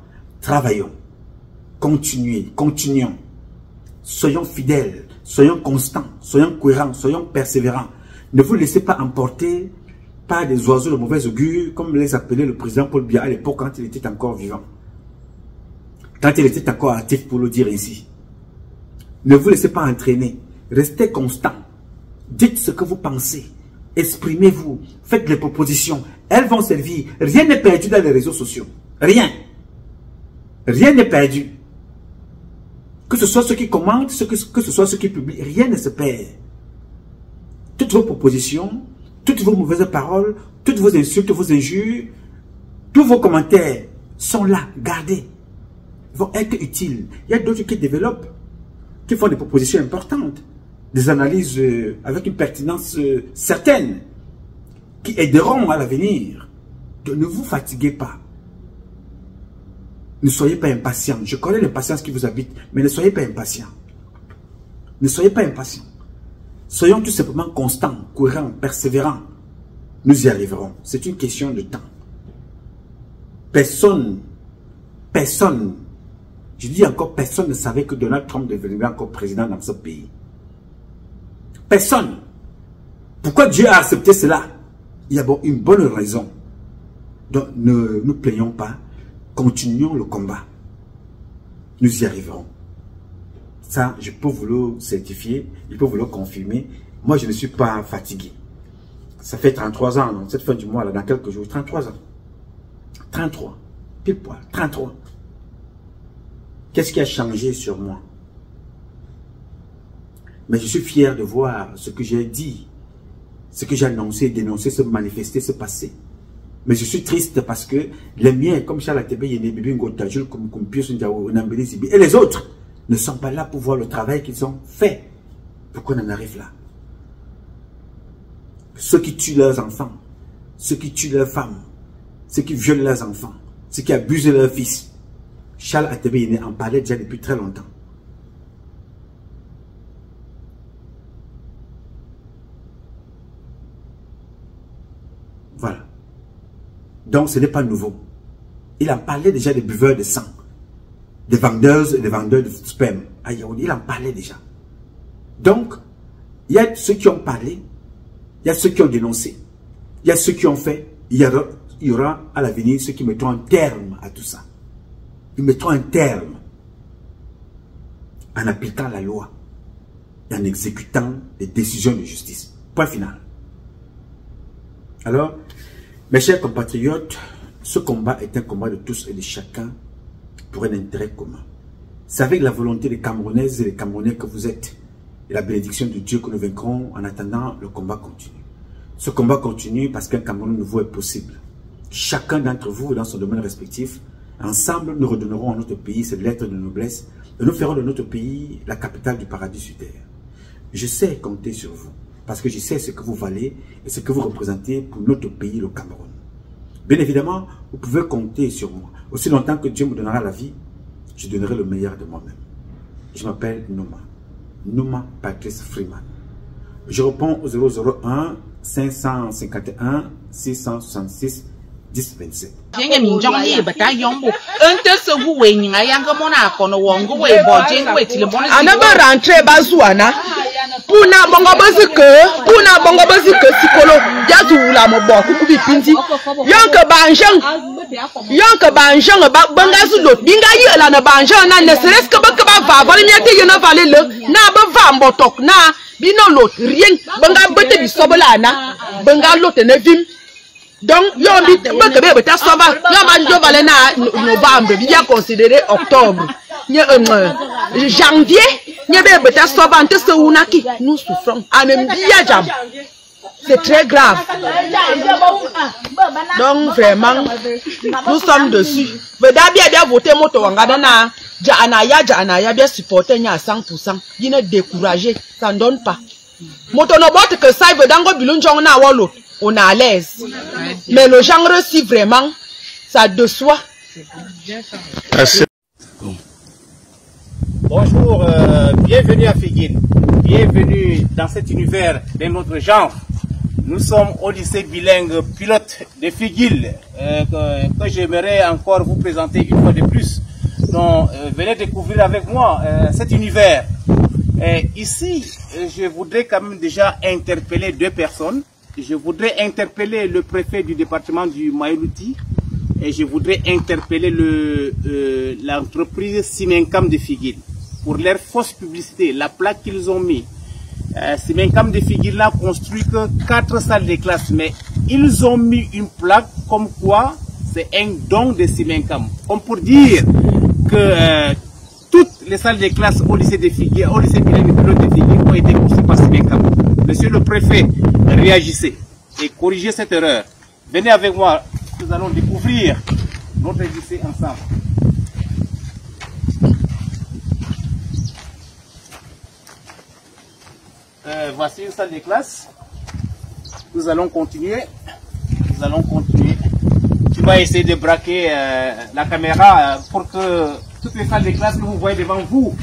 Travaillons. Continuons. Soyons fidèles. Soyons constants. Soyons cohérents. Soyons persévérants. Ne vous laissez pas emporter par des oiseaux de mauvais augure, comme les appelait le président Paul Biya à l'époque quand il était encore vivant. Quand il était encore actif, pour le dire ainsi. Ne vous laissez pas entraîner. Restez constant. Dites ce que vous pensez. Exprimez-vous. Faites des propositions. Elles vont servir. Rien n'est perdu dans les réseaux sociaux. Rien. Rien n'est perdu. Que ce soit ceux qui commentent, que ce soit ceux qui publient, rien ne se perd. Toutes vos propositions, toutes vos mauvaises paroles, toutes vos insultes, vos injures, tous vos commentaires sont là. Gardez. Ils vont être utiles. Il y a d'autres qui développent, qui font des propositions importantes, des analyses avec une pertinence certaine, qui aideront à l'avenir. Ne vous fatiguez pas. Ne soyez pas impatients. Je connais l'impatience qui vous habite, mais ne soyez pas impatients. Ne soyez pas impatients. Soyons tout simplement constants, cohérents, persévérants. Nous y arriverons. C'est une question de temps. Personne, je dis encore, personne ne savait que Donald Trump deviendrait encore président dans ce pays. Personne. Pourquoi Dieu a accepté cela? Il y a une bonne raison. Donc ne nous plaignons pas. Continuons le combat. Nous y arriverons. Ça, je peux vous le certifier. Je peux vous le confirmer. Moi, je ne suis pas fatigué. Ça fait 33 ans, cette fin du mois, là, dans quelques jours. 33 ans. 33. Pile poil. 33. Qu'est-ce qui a changé sur moi? Mais je suis fier de voir ce que j'ai dit, ce que j'ai annoncé, dénoncé, se manifester, se passer. Mais je suis triste parce que les miens, comme Charles Atebe, Bibi Ngota, Jules Pius Ndiawo, Nambeli Zibi, et les autres ne sont pas là pour voir le travail qu'ils ont fait. Pourquoi on en arrive là? Ceux qui tuent leurs enfants, ceux qui tuent leurs femmes, ceux qui violent leurs enfants, ceux qui abusent de leurs fils. Charles Atebe en parlait déjà depuis très longtemps. Voilà. Donc ce n'est pas nouveau. Il en parlait déjà des buveurs de sang, des vendeurs et des vendeurs de sperme. Il en parlait déjà. Donc, il y a ceux qui ont parlé, il y a ceux qui ont dénoncé, il y a ceux qui ont fait, il y aura à l'avenir ceux qui mettront un terme à tout ça. Ils mettront un terme en appliquant la loi et en exécutant les décisions de justice. Point final. Alors, mes chers compatriotes, Ce combat est un combat de tous et de chacun pour un intérêt commun. C'est avec la volonté des Camerounaises et des Camerounais que vous êtes et la bénédiction de Dieu que nous vaincrons. En attendant, le combat continue. Ce combat continue parce qu'un Cameroun nouveau est possible. Chacun d'entre vous dans son domaine respectif, ensemble nous redonnerons à notre pays cette lettre de noblesse et nous ferons de notre pays la capitale du paradis sur terre. Je sais compter sur vous parce que je sais ce que vous valez et ce que vous représentez pour notre pays, le Cameroun. Bien évidemment, vous pouvez compter sur moi. Aussi longtemps que Dieu me donnera la vie, je donnerai le meilleur de moi-même. Je m'appelle Nouma Patrice Freeman. Je réponds au 001 551 666 1027. Puna bongo bazike sikolo yazula mobo kubi pinti yanka banjang ba bangazu lot binga yela na banjang na ne serait-ce que ba va vale miati yena vale le na ba va mbotok na bino lot rien banga bete bi sobolana banga lot ne vim donc yombi ba ke be ta soba yoma njo vale na novembre bi ya considérer octobre janvier nous souffrons. C'est très grave. Donc vraiment, nous sommes dessus. Mais d'abord, bien voter moto wangadana. Janaya bien supporter à 100%. Il est découragé, ça ne donne pas. Moto no bote que ça veut dango bilunjong na walo. On est à l'aise. Mais le genre si vraiment, ça déçoit. Bonjour, bienvenue à Figuil, bienvenue dans cet univers d'un autre genre. Nous sommes au lycée bilingue pilote de Figuil, que j'aimerais encore vous présenter une fois de plus. Donc, venez découvrir avec moi cet univers. Ici, je voudrais quand même déjà interpeller deux personnes. Je voudrais interpeller le préfet du département du Maïlouti et je voudrais interpeller l'entreprise Simencam de Figuil. Pour leur fausse publicité, la plaque qu'ils ont mis, Simencam de Figuil n'a construit que 4 salles de classe, mais ils ont mis une plaque comme quoi c'est un don de Simencam. Comme pour dire que toutes les salles de classe au lycée de Figuil, au lycée bilingue de Figuil ont été construites par Simencam. Monsieur le préfet, réagissez et corrigez cette erreur. Venez avec moi, nous allons découvrir notre lycée ensemble. Voici une salle de classe. Nous allons continuer. Tu vas essayer de braquer la caméra pour que toutes les salles de classe que vous voyez devant vous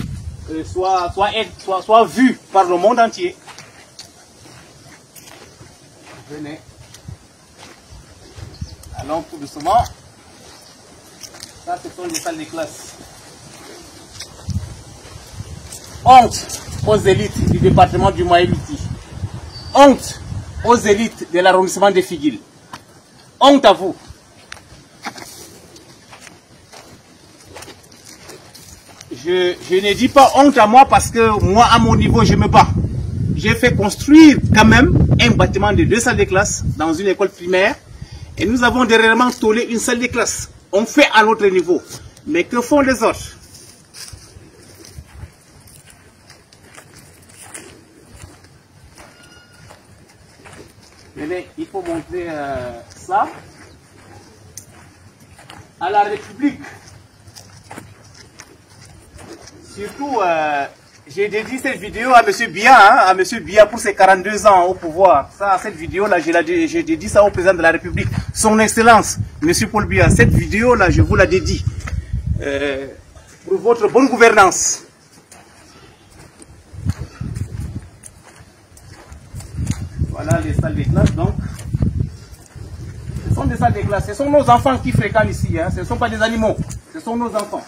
soient vues par le monde entier. Venez. Allons tout doucement. Ça, ce sont les salles de classe. Honte aux élites du département du Maïlouti. Honte aux élites de l'arrondissement de Figuil. Honte à vous. Je ne dis pas honte à moi parce que moi, à mon niveau, je me bats. J'ai fait construire quand même un bâtiment de 2 salles de classe dans une école primaire et nous avons dernièrement tollé une salle de classe. On fait à notre niveau. Mais que font les autres? Mais il faut montrer ça à la République. Surtout, j'ai dédié cette vidéo à M. Biya, à M. Biya pour ses 42 ans au pouvoir. Ça, cette vidéo-là, j'ai dédié ça au président de la République. Son Excellence, M. Paul Biya, cette vidéo-là, je vous la dédie pour votre bonne gouvernance. Voilà les salles de classe, donc. Ce sont des salles de classe. Ce sont nos enfants qui fréquentent ici. Hein. Ce ne sont pas des animaux. Ce sont nos enfants.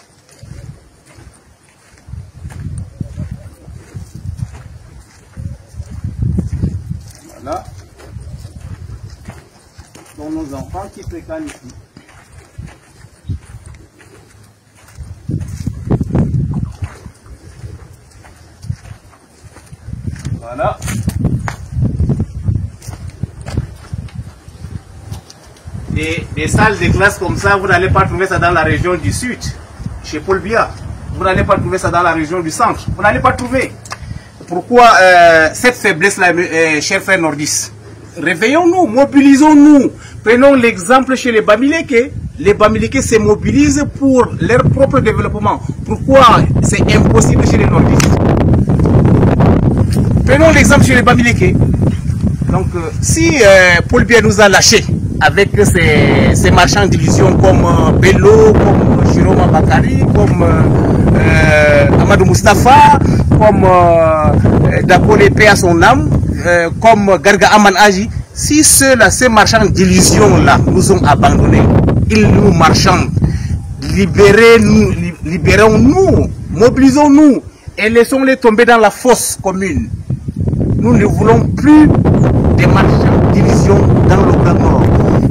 Voilà. Ce sont nos enfants qui fréquentent ici. Voilà. des salles de classe comme ça, vous n'allez pas trouver ça dans la région du sud, chez Paul Biya. Vous n'allez pas trouver ça dans la région du centre. Vous n'allez pas trouver. Pourquoi cette faiblesse-là, chers frères nordistes? Réveillons-nous, mobilisons-nous. Prenons l'exemple chez les Bamileke. Les Bamileke se mobilisent pour leur propre développement. Pourquoi c'est impossible chez les nordistes? Prenons l'exemple chez les Bamileke. Donc, si Paul Biya nous a lâchés avec ces marchands d'illusions comme Bello, comme Jérôme Bakari, comme Amadou Mustafa, comme Dakole paix à son âme, comme Garga Aman Aji, si ceux-là, ces marchands d'illusions-là nous ont abandonnés, ils nous marchandent. Libérons-nous, mobilisons-nous et laissons-les tomber dans la fosse commune. Nous ne voulons plus des marchands d'illusions dans le Grand Nord.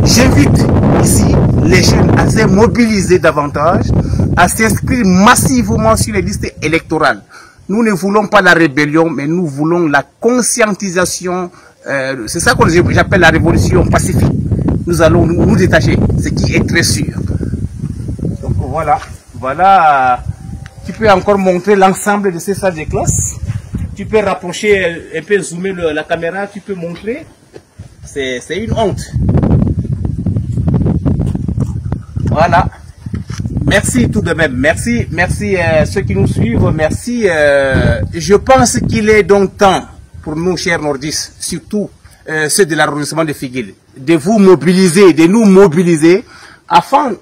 J'invite ici les jeunes à se mobiliser davantage, à s'inscrire massivement sur les listes électorales. Nous ne voulons pas la rébellion, mais nous voulons la conscientisation. C'est ça que j'appelle la révolution pacifique. Nous allons nous détacher, ce qui est très sûr. Donc voilà. Tu peux encore montrer l'ensemble de ces salles de classe. Tu peux rapprocher, un peu zoomer la caméra, tu peux montrer. C'est une honte. Voilà. Merci tout de même. Merci ceux qui nous suivent. Merci. Je pense qu'il est donc temps pour nous, chers nordistes, surtout ceux de l'arrondissement de Figuil, de vous mobiliser, de nous mobiliser afin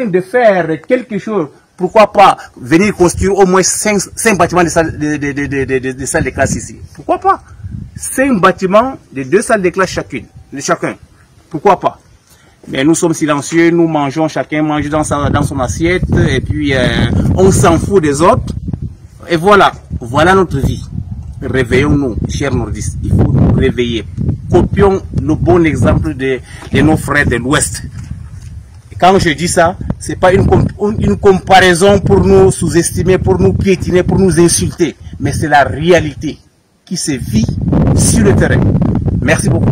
de faire quelque chose. Pourquoi pas venir construire au moins 5 bâtiments de salles de classe ici? Pourquoi pas? 5 bâtiments de 2 salles de classe chacun. Pourquoi pas? Mais nous sommes silencieux, nous mangeons, chacun mange dans son assiette, et puis on s'en fout des autres. Et voilà notre vie. Réveillons-nous, chers nordistes. Il faut nous réveiller. Copions le bon exemple de nos frères de l'Ouest. Quand je dis ça, ce n'est pas une comparaison pour nous sous-estimer, pour nous piétiner, pour nous insulter. Mais c'est la réalité qui se vit sur le terrain. Merci beaucoup.